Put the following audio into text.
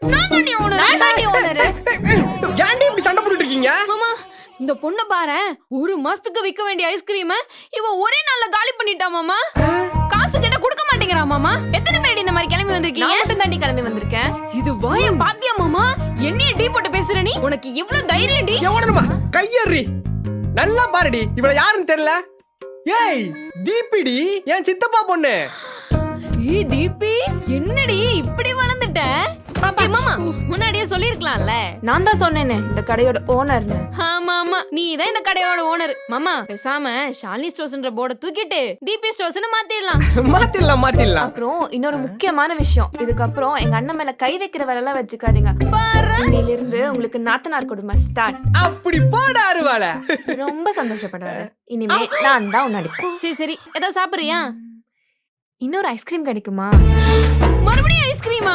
நான் தாண்டி ஓனர். ஏன்டி இப்படி சண்டை போட்டுட்டு இருக்கீங்க? மாமா இந்த பொண்ணு பாரு, ஒரு மாசத்துக்கு விக்க வேண்டிய ஐஸ்கிரீம் இவ ஒரே நாள்ல காலி பண்ணிட்டா மாமா. காசு கேட்டா கொடுக்க மாட்டேங்கிறா மாமா. எத்தனை பேர் இந்த மாதிரி கிளம்பி வந்திருக்கீங்க? நான் மட்டும் தாண்டி கிளம்பி வந்திருக்கேன். இது வாயம் பாத்தியா மாமா? என்னைய டீ போட்டு பேசுற நீ? உனக்கு எவ்வளவு தைரியம் டி? எவனமா கையறி நல்லா பாருடி, இவள யாருன்னு தெரியல. ஏய் தீபிடி, என் சித்தப்பா பொண்ணு. ஏய் தீபி, என்னடி இப்படி வளர்ந்துட்ட? ஏய் மாமா, முன்னாடியே சொல்லிருக்கலாம்ல. நான் தான் சொன்னேனே இந்த கடையோட ஓனர்னு. ஆமா ஆமா, நீ தான் இந்த கடையோட ஓனர். மாமா பேசாம ஷாலினி ஸ்டோர்ஸ்ன்ற போர்டை தூக்கிட்டு தீபி ஸ்டோர்ஸ்னு மாத்திடலாம். மாத்திடலாம். அப்புறம் இன்னொரு முக்கியமான விஷயம், இதுக்கப்புறம் எங்க அண்ணன் மேல கை வைக்கிற வேலை எல்லாம் வச்சுக்காதீங்க. இன்னையில இருந்து உங்களுக்கு நாத்தனார் கொடுமை ஸ்டார்ட். அப்படி போடா அருவாள. ரொம்ப சந்தோஷப்படாத, இனிமே நான் தான் உன்ன அடிப்பேன். சரி சரி, ஏதாவது சாப்பிடுறியா? இன்னொரு ஐஸ்கிரீம் கிடைக்குமா? மறுபடியும் ஐஸ்கிரீமா?